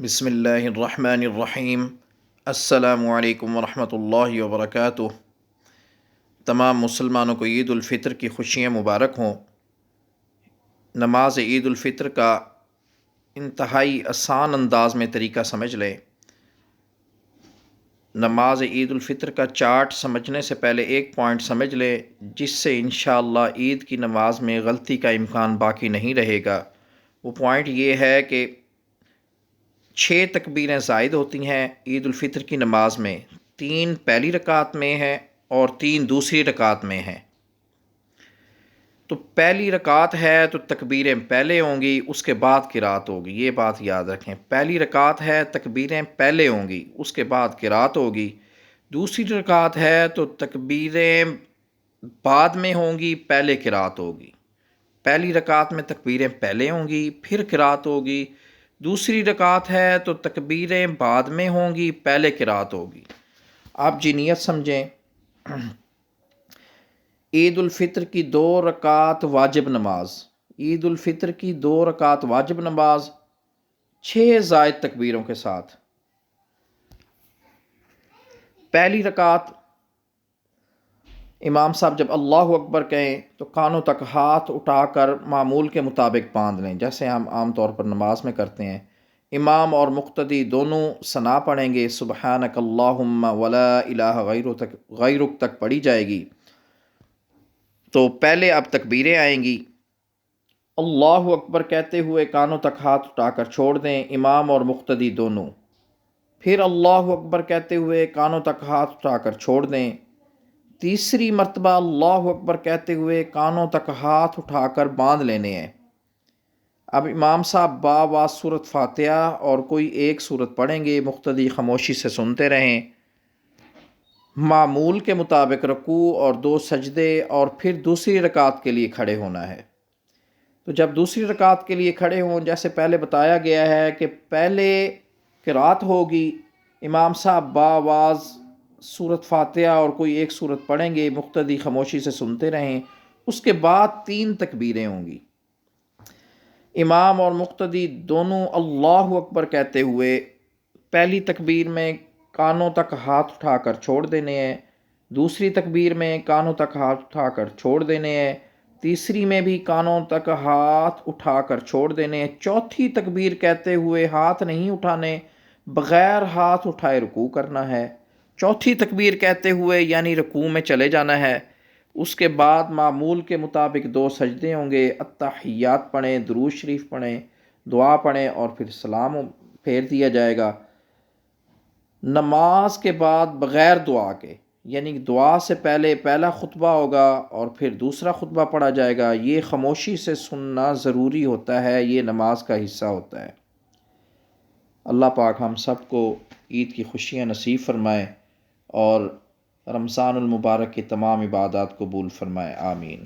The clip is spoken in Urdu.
بسم اللہ الرحمن الرحیم۔ السلام علیکم ورحمۃ اللہ وبرکاتہ۔ تمام مسلمانوں کو عید الفطر کی خوشیاں مبارک ہوں۔ نماز عید الفطر کا انتہائی آسان انداز میں طریقہ سمجھ لیں۔ نماز عید الفطر کا چارٹ سمجھنے سے پہلے ایک پوائنٹ سمجھ لیں، جس سے انشاءاللہ عید کی نماز میں غلطی کا امکان باقی نہیں رہے گا۔ وہ پوائنٹ یہ ہے کہ 6 تکبیریں زائد ہوتی ہیں عید الفطر کی نماز میں، 3 پہلی رکعت میں ہیں اور 3 دوسری رکعت میں ہیں۔ تو پہلی رکعت ہے تو تکبیریں پہلے ہوں گی، اس کے بعد قرات ہوگی، یہ بات یاد رکھیں۔ پہلی رکعت ہے تکبیریں پہلے ہوں گی، اس کے بعد قرات ہوگی۔ دوسری رکعت ہے تو تکبیریں بعد میں ہوں گی، پہلے قرات ہوگی۔ پہلی رکعت میں تکبیریں پہلے ہوں گی، پھر قرات ہوگی۔ دوسری رکعت ہے تو تکبیریں بعد میں ہوں گی، پہلے قرات ہوگی۔ آپ جی نیت سمجھیں۔ عید الفطر کی 2 رکعت واجب نماز، عید الفطر کی 2 رکعت واجب نماز 6 زائد تکبیروں کے ساتھ۔ پہلی رکعت امام صاحب جب اللہ اکبر کہیں تو کانوں تک ہاتھ اٹھا کر معمول کے مطابق باندھ لیں، جیسے ہم عام طور پر نماز میں کرتے ہیں۔ امام اور مقتدی دونوں ثنا پڑھیں گے، سبحانک اللہم ولا الہ غیرک تک پڑھی جائے گی۔ تو پہلے اب تکبیریں آئیں گی۔ اللہ اکبر کہتے ہوئے کانوں تک ہاتھ اٹھا کر چھوڑ دیں، امام اور مقتدی دونوں۔ پھر اللہ اکبر کہتے ہوئے کانوں تک ہاتھ اٹھا کر چھوڑ دیں۔ تیسری مرتبہ اللہ اکبر کہتے ہوئے کانوں تک ہاتھ اٹھا کر باندھ لینے ہیں۔ اب امام صاحب با سورت فاتحہ اور کوئی ایک سورت پڑھیں گے، مقتدی خاموشی سے سنتے رہیں۔ معمول کے مطابق رکوع اور 2 سجدے اور پھر دوسری رکعت کے لیے کھڑے ہونا ہے۔ تو جب دوسری رکعت کے لیے کھڑے ہوں، جیسے پہلے بتایا گیا ہے کہ پہلے قرات ہوگی، امام صاحب باواز سورت فاتحہ اور کوئی ایک سورت پڑھیں گے، مقتدی خاموشی سے سنتے رہیں۔ اس کے بعد 3 تکبیریں ہوں گی۔ امام اور مقتدی دونوں اللہ اکبر کہتے ہوئے پہلی تکبیر میں کانوں تک ہاتھ اٹھا کر چھوڑ دینے ہیں، دوسری تکبیر میں کانوں تک ہاتھ اٹھا کر چھوڑ دینے ہیں، تیسری میں بھی کانوں تک ہاتھ اٹھا کر چھوڑ دینے ہیں، چوتھی تکبیر کہتے ہوئے ہاتھ نہیں اٹھانے، بغیر ہاتھ اٹھائے رکوع کرنا ہے۔ چوتھی تکبیر کہتے ہوئے یعنی رکوع میں چلے جانا ہے۔ اس کے بعد معمول کے مطابق 2 سجدے ہوں گے، التحیات پڑھیں، درود شریف پڑھیں، دعا پڑھیں اور پھر سلام پھیر دیا جائے گا۔ نماز کے بعد بغیر دعا کے، یعنی دعا سے پہلے پہلا خطبہ ہوگا اور پھر دوسرا خطبہ پڑھا جائے گا، یہ خاموشی سے سننا ضروری ہوتا ہے، یہ نماز کا حصہ ہوتا ہے۔ اللہ پاک ہم سب کو عید کی خوشیاں نصیب فرمائے اور رمضان المبارک کی تمام عبادات قبول فرمائے، آمین۔